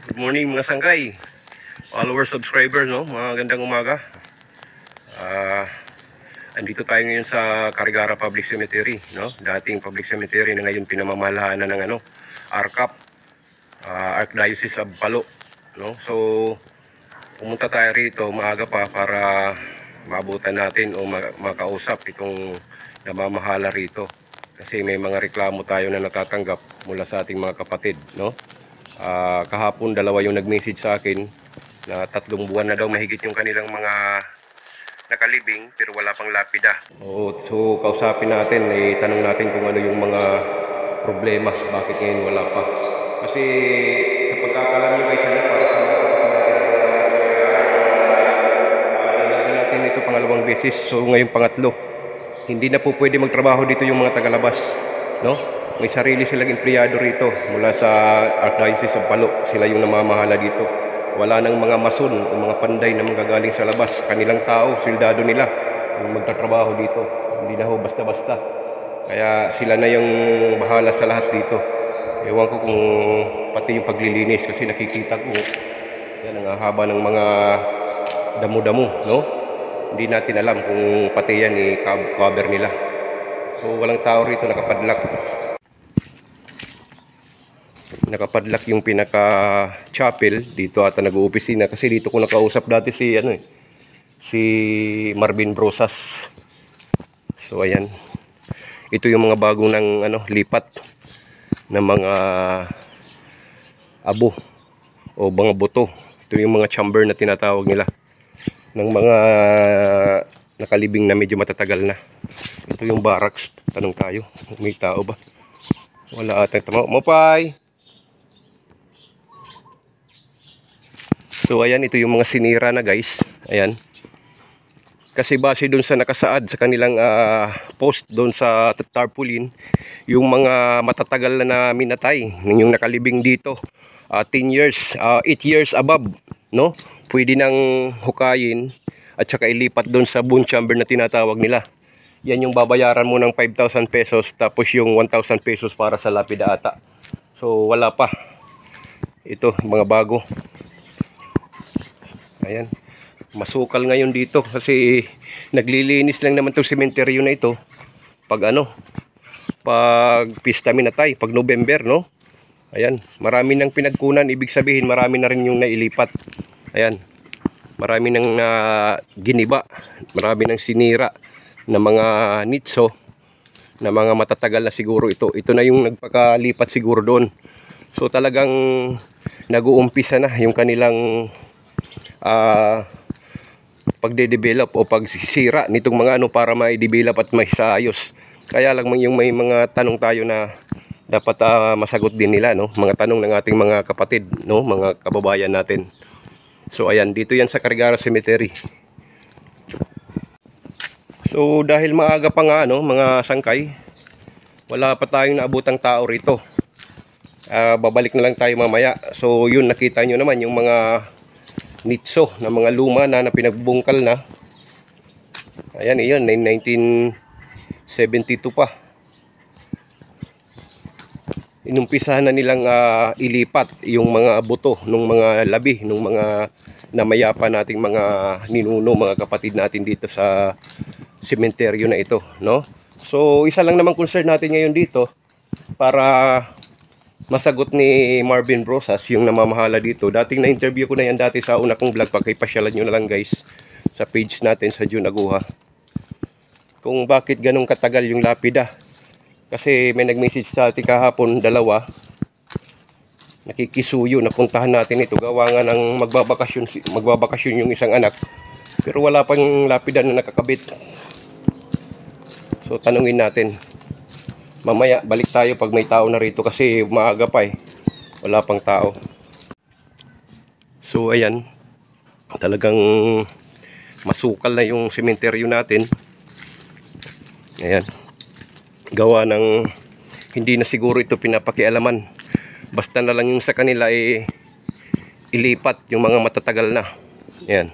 Good morning mga sangkay, followers, subscribers, no? Mga gandang umaga. Andito tayo ngayon sa Carigara Public Cemetery, no? Dating public cemetery na ngayon pinamamalahan na ng ARCAP, Archdiocese of Palo, no? So pumunta tayo rito maaga pa para maabutan natin o makausap itong namamahala rito. Kasi may mga reklamo tayo na natatanggap mula sa ating mga kapatid, no? Kahapon dalawa yung nag-message sa akin na 3 buwan na daw mahigit yung kanilang mga nakalibing pero wala pang lapida. So kausapin natin, tanong natin kung ano yung mga problema, bakit ngayon wala pa. Kasi sa pagkakalam nyo guys, para sa mga kapatid natin ito pangalawang beses, so ngayon pangatlo. Hindi na po pwede magtrabaho dito yung mga tagalabas, no? May sarili silang empleyado rito mula sa Archdiocese of Palo. Sila yung namamahala dito. Wala nang mga mason o mga panday na manggagaling sa labas. Kanilang tao, sildado nila yung magtatrabaho dito. Hindi na ho basta-basta. Kaya sila na yung bahala sa lahat dito. Ewan ko kung pati yung paglilinis kasi nakikita ko yan ang haba ng mga damo-damo, no? Hindi natin alam kung pati yan i-cover nila. So walang tao rito, nakapadlock yung pinaka chapel dito ata nag-uopisina, kasi dito ko nakausap dati si Marvin Brosas. So ayan, ito yung mga bagong ng lipat ng mga abo o mga buto. Ito yung mga chamber na tinatawag nila ng mga nakalibing na medyo matatagal na. Ito yung barracks. Tanong tayo, may tao ba? Wala ata. Mopay. So ayan, ito yung mga sinira na guys. Ayan. Kasi base doon sa nakasaad sa kanilang post doon sa tarpaulin, yung mga matatagal na minatay, yung nakalibing dito, 10 years, 8 years above, no? Pwede nang hukayin at saka ilipat doon sa bone chamber na tinatawag nila. Yan yung babayaran mo ng 5,000 pesos tapos yung 1,000 pesos para sa lapida ata. So wala pa. Ito, mga bago. Ayan. Masukal ngayon dito kasi naglilinis lang naman itong sementeryo na ito pag pag pista minatay, pag November, no? Ayan, marami nang pinagkunan, ibig sabihin marami na rin yung nailipat. Ayan, marami nang giniba, marami nang sinira na mga nitso na mga matatagal na siguro ito. Ito na yung nagpakalipat siguro doon. So talagang nag-uumpisa na yung kanilang pagde-develop o pagsisira nitong mga para ma-develop at maisayos. Kaya lang yung may mga tanong tayo na dapat masagot din nila, no? Mga tanong ng ating mga kapatid, no? Mga kababayan natin. So ayan, dito yan sa Carigara Cemetery. So dahil maaga pa nga, mga sangkay, wala pa tayong naabutang tao rito. Babalik na lang tayo mamaya. So yun, nakita nyo naman yung mga nitso na mga luma na pinagbungkal na. Ayan, iyon, 1972 pa. Inumpisahan na nilang ilipat yung mga buto ng mga labi, ng mga namayapa nating mga ninuno, mga kapatid natin dito sa sementeryo na ito, no? So isa lang naman concern natin ngayon dito para masagot ni Marvin Brosas, yung namamahala dito. Dating na-interview ko na yan dati sa una kong vlog. Pagkipasyalan nyo na lang guys sa page natin sa June Aguha kung bakit ganun katagal yung lapida. Kasi may nag-message sa atin kahapon, dalawa, nakikisuyo, napuntahan natin ito. Gawa nga ng magbabakasyon yung isang anak, pero wala pang lapida na nakakabit. So tanungin natin. Mamaya balik tayo pag may tao na rito kasi maaga pa wala pang tao. So ayan, talagang masukal na yung sementeryo natin. Ayan, gawa ng hindi na siguro ito pinapakialaman. Basta na lang yung sa kanila ilipat yung mga matatagal na. Ayan.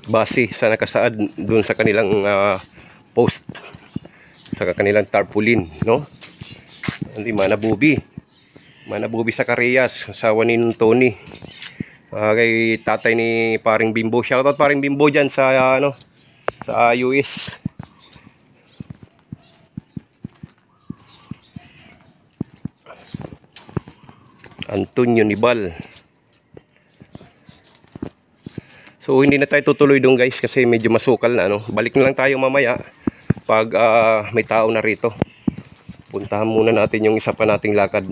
Base sa nakasaad dun sa kanilang post, saka kanilang tarpaulin, no? Hindi Manabubi sa Kariyas, asawa ni Tony, kay tatay ni paring Bimbo. Shoutout paring Bimbo dyan sa sa US. Antonio Nibal. So hindi na tayo tutuloy doon guys, kasi medyo masukal na, balik na lang tayo mamaya pag may tao na rito. Puntahan muna natin yung isa pa nating lakad.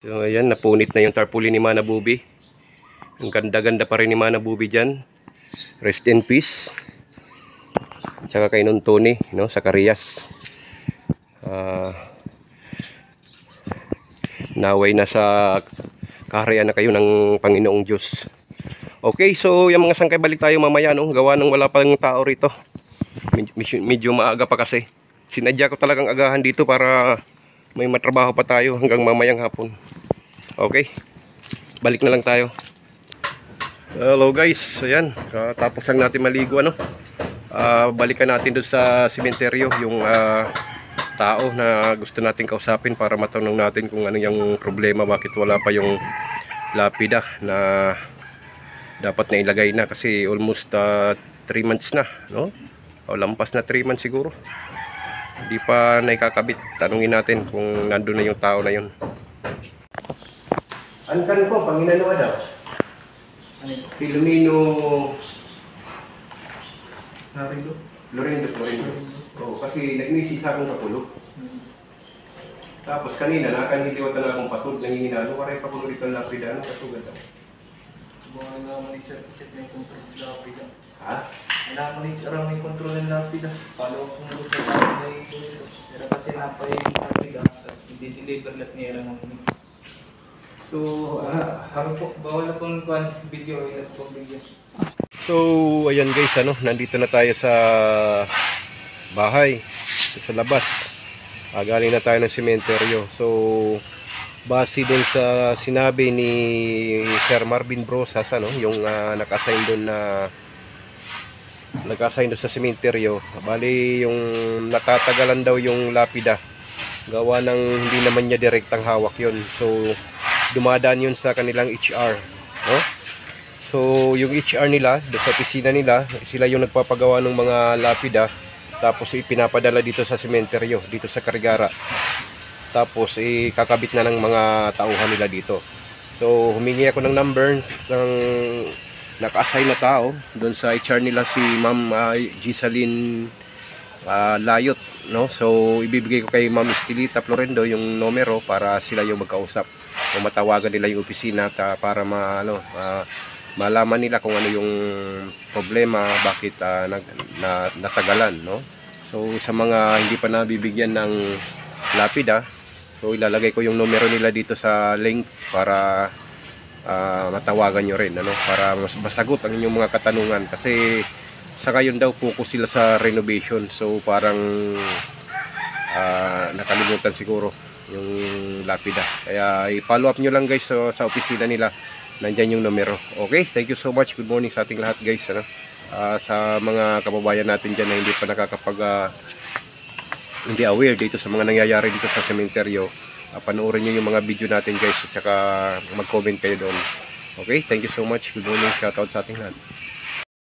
So ayan, napunit na yung tarpaulin ni Manabubi. Ang ganda-ganda pa rin ni Manabubi dyan. Rest in peace. Tsaka kay Tony, sa Kariyas. Naway na sa kaharian na kayo ng Panginoong Diyos. Okay, so yung mga sangkay, balik tayo mamaya, gawa ng wala pang tao rito. Medyo maaga pa kasi. Sinadya ko talagang agahan dito para may matrabaho pa tayo hanggang mamayang hapon. Okay, balik na lang tayo. Hello guys, ayan, tapos lang natin maligo, balikan natin doon sa sementeryo yung tao na gusto natin kausapin para matanong natin kung ano yung problema, bakit wala pa yung lapida na dapat na ilagay na, kasi almost 3 months na, o lampas na 3 months siguro, hindi pa naikakabit. Tanungin natin kung nandun na yung tao na yun. Ankan po, Panginoon daw Filomeno Lorindo. Oh, kasi nag-message sa akong kapulo. Tapos kanina nakahiliwatan na akong patod, nanginginalo, waray pa kung ulit ang lapida, kasugad ako. Bukan naman i-check na yung control ng lapida. Ha? Kailangan mo yung control ng lapida. Follow up kung gusto na yung ito. Pero kasi napay yung lapida, hindi deliver lahat niya lang ang so, harap po, bawal na pong video, at pong video. So, ayan guys, nandito na tayo sa bahay, sa labas. Galing na tayo ng sementeryo. So, base din sa sinabi ni Sir Marvin Brosas, yung naka-assign doon sa sementeryo, bali yung natatagalan daw yung lapida, gawa ng hindi naman niya direktang hawak yun. So, dumadaan yun sa kanilang HR, So, yung HR nila, sa opisina nila, sila yung nagpapagawa ng mga lapida, tapos ipinapadala dito sa sementeryo, dito sa Karigara. Tapos kakabit na ng mga tauhan nila dito. So humingi ako ng number ng naka-assign na tao doon sa HR nila, si Ma'am Gisaline Layot, So ibibigay ko kay Ma'am Estelita Florendo yung numero para sila yung magkausap o matawagan nila yung opisina para malaman nila kung ano yung problema, bakit natagalan, So sa mga hindi pa nabibigyan ng lapida, so ilalagay ko yung numero nila dito sa link para matawagan nyo rin, para mas masagot ang inyong mga katanungan, kasi sa ngayon daw focus sila sa renovation. So parang nakalimutan siguro yung lapida, kaya i-follow up nyo lang guys sa opisina nila, nandyan yung numero. Okay, thank you so much. Good morning sa ating lahat guys, sa mga kababayan natin dyan na hindi pa hindi aware dito sa mga nangyayari dito sa sementeryo. Panoorin nyo yung mga video natin guys, at saka mag-comment kayo doon. Okay, thank you so much. Good morning, shoutout sa ating lahat.